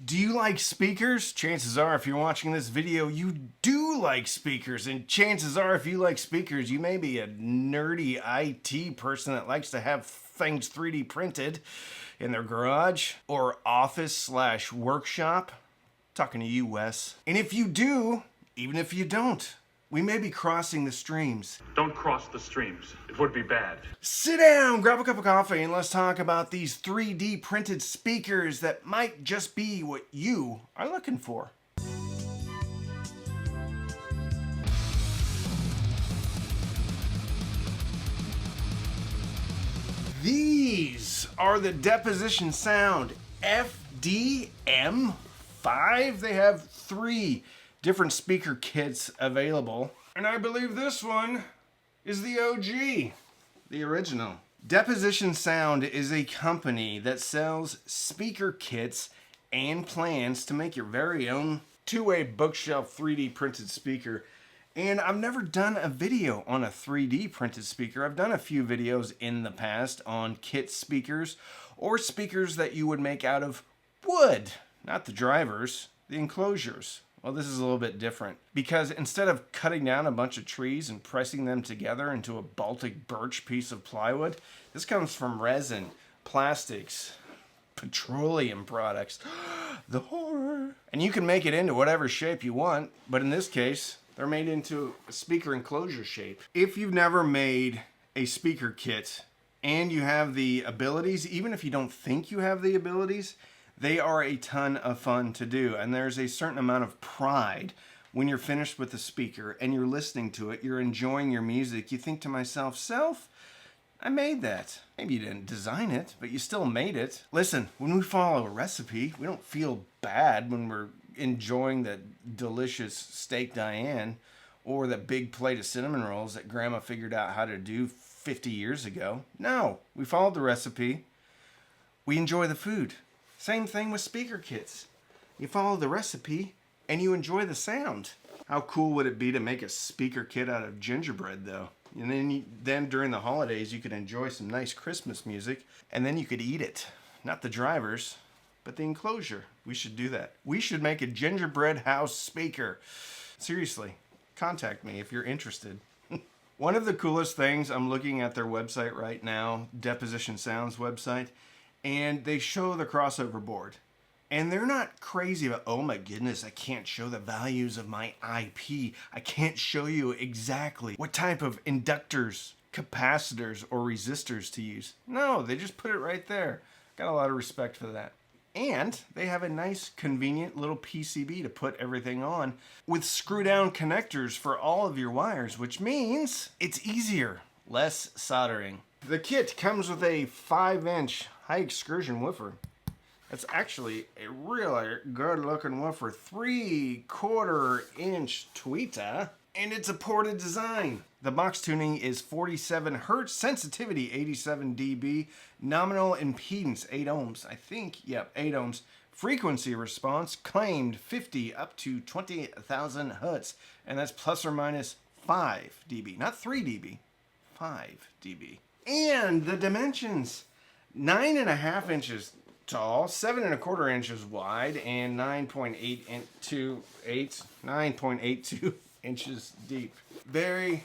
Do you like speakers? Chances are, if you're watching this video, you do like speakers. And chances are, if you like speakers, you may be a nerdy IT person that likes to have things 3D printed in their garage or office/workshop. Talking to you, Wes. And if you do, even if you don't, we may be crossing the streams. Don't cross the streams. It would be bad. Sit down, grab a cup of coffee, and let's talk about these 3D printed speakers that might just be what you are looking for. These are the Deposition Sound FDM5. They have 3 different speaker kits available. And I believe this one is the OG, the original. Deposition Sound is a company that sells speaker kits and plans to make your very own two-way bookshelf 3D printed speaker. And I've never done a video on a 3D printed speaker. I've done a few videos in the past on kit speakers or speakers that you would make out of wood, not the drivers, the enclosures. Well, this is a little bit different because instead of cutting down a bunch of trees and pressing them together into a Baltic birch piece of plywood, this comes from resin, plastics, petroleum products. The horror. And you can make it into whatever shape you want, but in this case, they're made into a speaker enclosure shape. If you've never made a speaker kit and you have the abilities, even if you don't think you have the abilities, they are a ton of fun to do, and there's a certain amount of pride when you're finished with the speaker and you're listening to it, you're enjoying your music. You think to myself, self, I made that. Maybe you didn't design it, but you still made it. Listen, when we follow a recipe, we don't feel bad when we're enjoying that delicious steak Diane or that big plate of cinnamon rolls that Grandma figured out how to do 50 years ago. No, we followed the recipe. We enjoy the food. Same thing with speaker kits. You follow the recipe and you enjoy the sound. How cool would it be to make a speaker kit out of gingerbread though? And then during the holidays you could enjoy some nice Christmas music and then you could eat it. Not the drivers, but the enclosure. We should do that. We should make a gingerbread house speaker. Seriously, contact me if you're interested. One of the coolest things, I'm looking at their website right now, Deposition Sound's website, and they show the crossover board. And they're not crazy about, oh my goodness, I can't show the values of my IP. I can't show you exactly what type of inductors, capacitors, or resistors to use. No, they just put it right there. Got a lot of respect for that. And they have a nice, convenient little PCB to put everything on with screw-down connectors for all of your wires, which means it's easier, less soldering. The kit comes with a 5-inch high excursion woofer. That's actually a really good looking woofer. 3/4 inch tweeter. And it's a ported design. The box tuning is 47 Hertz, sensitivity 87 dB, nominal impedance 8 ohms. I think, yep, 8 ohms. Frequency response claimed 50 up to 20,000 Hertz. And that's plus or minus 5 dB, not 3 dB, 5 dB. And the dimensions, 9.5 inches tall, 7.25 inches wide, and 9.82 inches deep. Very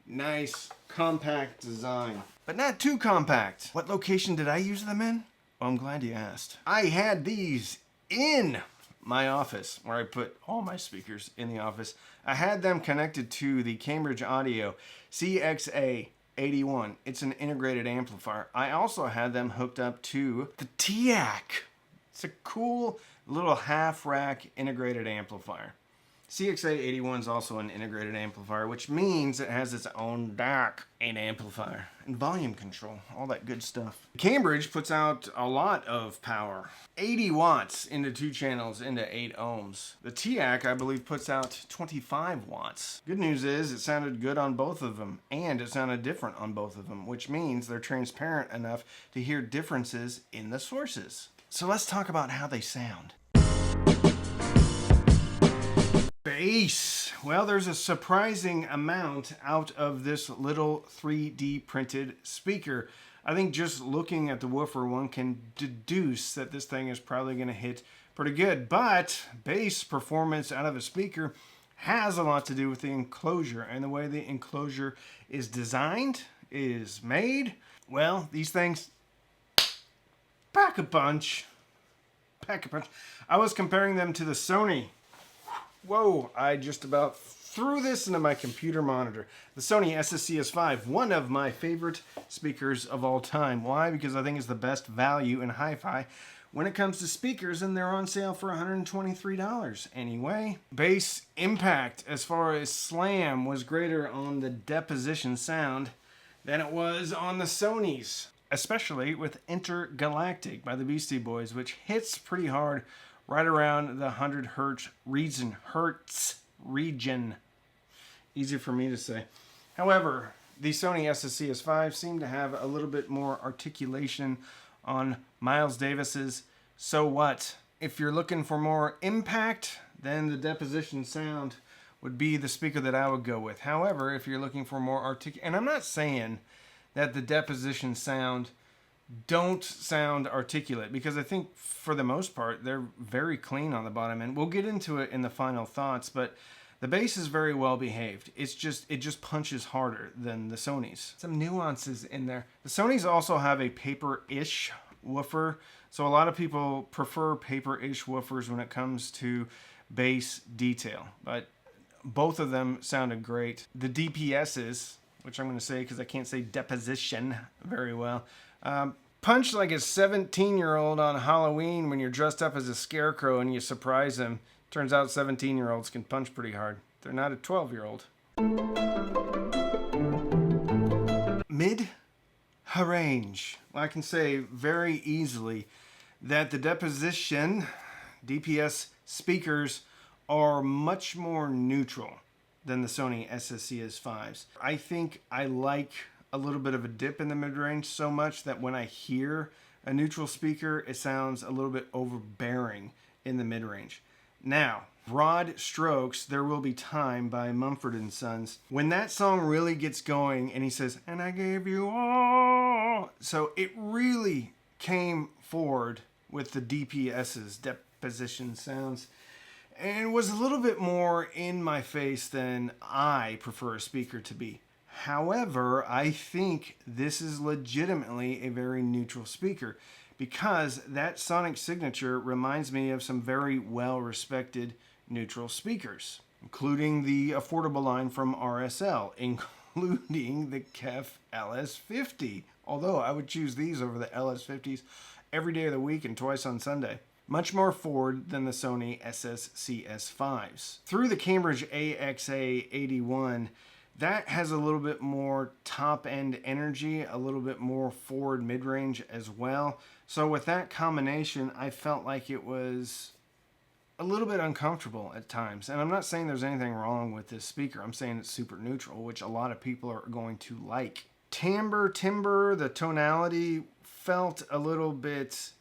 nice, compact design, but not too compact. What location did I use them in? Well, I'm glad you asked. I had these in my office, where I put all my speakers in the office. I had them connected to the Cambridge Audio CXA81. It's an integrated amplifier. I also had them hooked up to the DAC. It's a cool little half-rack integrated amplifier. CXA81 is also an integrated amplifier, which means it has its own DAC and amplifier and volume control, all that good stuff. Cambridge puts out a lot of power. 80 watts into 2 channels into 8 ohms. The TAC, I believe, puts out 25 watts. Good news is it sounded good on both of them, and it sounded different on both of them, which means they're transparent enough to hear differences in the sources. So let's talk about how they sound. Bass. Well, there's a surprising amount out of this little 3D printed speaker. I think just looking at the woofer, one can deduce that this thing is probably going to hit pretty good. But bass performance out of a speaker has a lot to do with the enclosure and the way the enclosure is designed, is made. Well, these things pack a punch. Pack a punch. I was comparing them to the Sony. Whoa, I just about threw this into my computer monitor. The Sony SSCS5, one of my favorite speakers of all time. Why? Because I think it's the best value in hi-fi when it comes to speakers, and they're on sale for $123 anyway. Bass impact as far as slam was greater on the Deposition sound than it was on the Sonys, especially with Intergalactic by the Beastie Boys, which hits pretty hard right around the 100 hertz region. Easy for me to say. However, the Sony SSCS5 seemed to have a little bit more articulation on Miles Davis's So What. If you're looking for more impact, then the Deposition sound would be the speaker that I would go with. However, if you're looking for more and I'm not saying that the Deposition sound don't sound articulate, because I think for the most part they're very clean on the bottom end. We'll get into it in the final thoughts, but the bass is very well behaved. It just punches harder than the Sonys. Some nuances in there. The Sonys also have a paper-ish woofer, so a lot of people prefer paper-ish woofers when it comes to bass detail, but both of them sounded great. The DPSs, which I'm going to say because I can't say deposition very well, punch like a 17-year-old on Halloween when you're dressed up as a scarecrow and you surprise them. Turns out 17-year-olds can punch pretty hard. They're not a 12-year-old. Mid-range. Well, I can say very easily that the Deposition DPS speakers are much more neutral than the Sony SSCS5s. I think I like a little bit of a dip in the mid-range so much that when I hear a neutral speaker, it sounds a little bit overbearing in the mid-range. Now, Broad Strokes, There Will Be Time by Mumford & Sons. When that song really gets going and he says, and I gave you all. So it really came forward with the DPS's Deposition sounds, and was a little bit more in my face than I prefer a speaker to be. However, I think this is legitimately a very neutral speaker, because that sonic signature reminds me of some very well-respected neutral speakers, including the affordable line from RSL, including the KEF LS50. Although I would choose these over the LS50s every day of the week and twice on Sunday. Much more forward than the Sony SSCS5s. Through the Cambridge AXA81, that has a little bit more top-end energy, a little bit more forward mid-range as well. So with that combination, I felt like it was a little bit uncomfortable at times. And I'm not saying there's anything wrong with this speaker. I'm saying it's super neutral, which a lot of people are going to like. Timbre, the tonality felt a little bit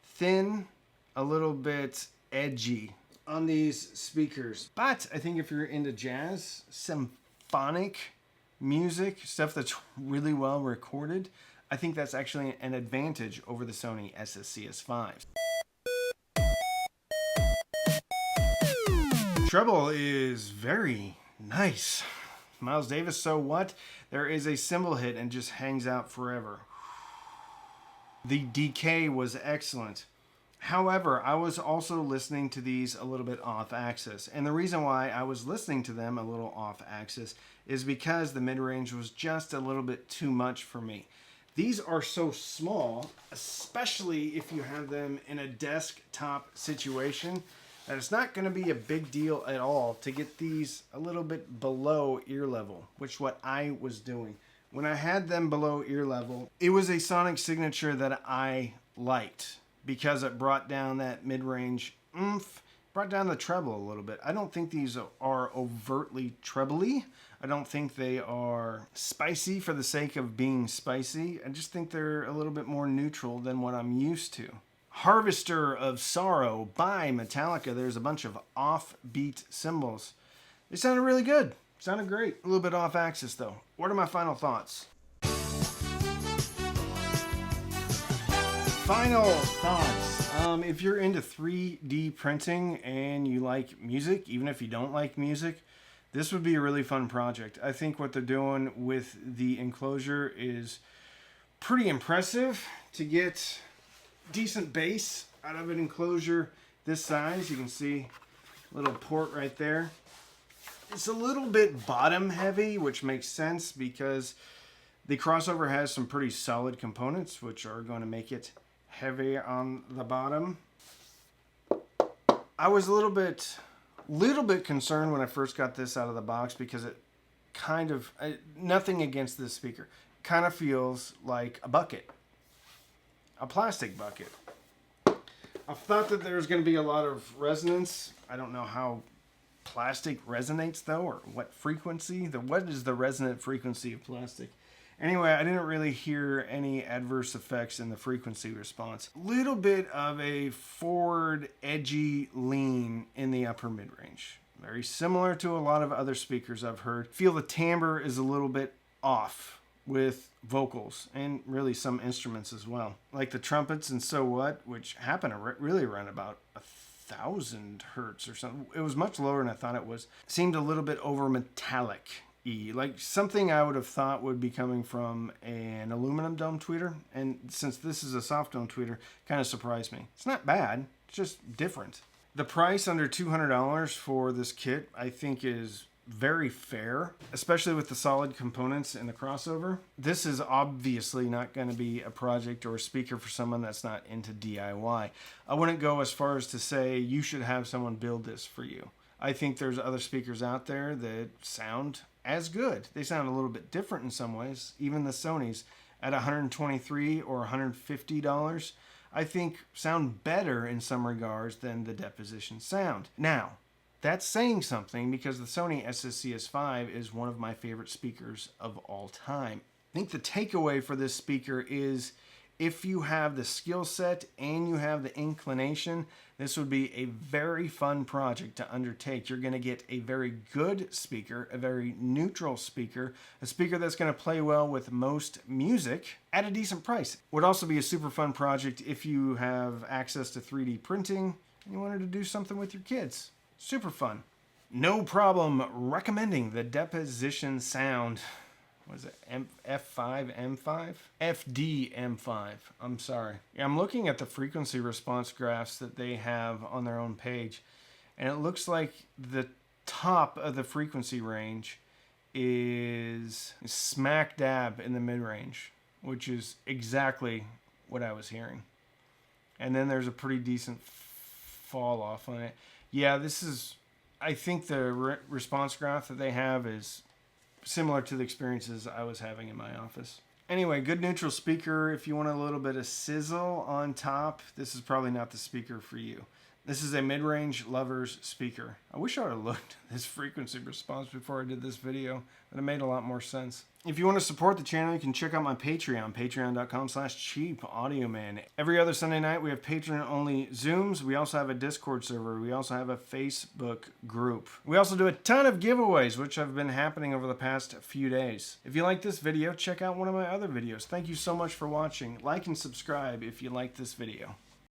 thin, a little bit edgy on these speakers. But I think if you're into jazz, symphonic music, stuff that's really well recorded, I think that's actually an advantage over the Sony SSCS5s. Treble is very nice. Miles Davis, So What? There is a cymbal hit and just hangs out forever. The decay was excellent. However, I was also listening to these a little bit off axis. And the reason why I was listening to them a little off axis is because the mid-range was just a little bit too much for me. These are so small, especially if you have them in a desktop situation, that it's not going to be a big deal at all to get these a little bit below ear level, which what I was doing. When I had them below ear level, it was a sonic signature that I liked because it brought down that mid-range oomph, brought down the treble a little bit. I don't think these are overtly trebly. I don't think they are spicy for the sake of being spicy. I just think they're a little bit more neutral than what I'm used to. Harvester of Sorrow by Metallica. There's a bunch of offbeat cymbals. They sounded really good. Sounded great. A little bit off axis though. What are my final thoughts? Final thoughts. If you're into 3D printing and you like music, even if you don't like music, this would be a really fun project. I think what they're doing with the enclosure is pretty impressive to get decent bass out of an enclosure this size. You can see a little port right there. It's a little bit bottom heavy, which makes sense because the crossover has some pretty solid components, which are going to make it heavy on the bottom. I was a little bit concerned when I first got this out of the box because it kind of, nothing against this speaker, kind of feels like a bucket, a plastic bucket. I thought that there's going to be a lot of resonance. I don't know how plastic resonates though, or what frequency. What is the resonant frequency of plastic? Anyway, I didn't really hear any adverse effects in the frequency response. Little bit of a forward, edgy lean in the upper mid-range. Very similar to a lot of other speakers I've heard. Feel the timbre is a little bit off with vocals and really some instruments as well. Like the trumpets and So What, which happen to really run about 1,000 hertz or something. It was much lower than I thought it was. Seemed a little bit over metallic. Like something I would have thought would be coming from an aluminum dome tweeter, and since this is a soft dome tweeter, kind of surprised me. It's not bad, it's just different. The price under $200 for this kit I think is very fair, especially with the solid components in the crossover. This is obviously not going to be a project or a speaker for someone that's not into DIY. I wouldn't go as far as to say you should have someone build this for you. I think there's other speakers out there that sound as good. They sound a little bit different in some ways. Even the Sonys at $123 or $150, I think sound better in some regards than the Deposition sound. Now, that's saying something because the Sony SSCS5 is one of my favorite speakers of all time. I think the takeaway for this speaker is if you have the skill set and you have the inclination, this would be a very fun project to undertake. You're going to get a very good speaker, a very neutral speaker, a speaker that's going to play well with most music at a decent price. Would also be a super fun project if you have access to 3D printing and you wanted to do something with your kids. Super fun. No problem recommending the Deposition Sound. What is it? F5, M5? FD M5. I'm sorry. Yeah, I'm looking at the frequency response graphs that they have on their own page, and it looks like the top of the frequency range is smack dab in the mid-range, which is exactly what I was hearing. And then there's a pretty decent fall off on it. Yeah, this is, I think the response graph that they have is similar to the experiences I was having in my office. Anyway, good neutral speaker. If you want a little bit of sizzle on top, this is probably not the speaker for you. This is a mid-range lover's speaker. I wish I would have looked at this frequency response before I did this video, but it made a lot more sense. If you want to support the channel, you can check out my Patreon, patreon.com/cheapaudioman. Every other Sunday night, we have Patreon-only Zooms. We also have a Discord server. We also have a Facebook group. We also do a ton of giveaways, which have been happening over the past few days. If you like this video, check out one of my other videos. Thank you so much for watching. Like and subscribe if you like this video.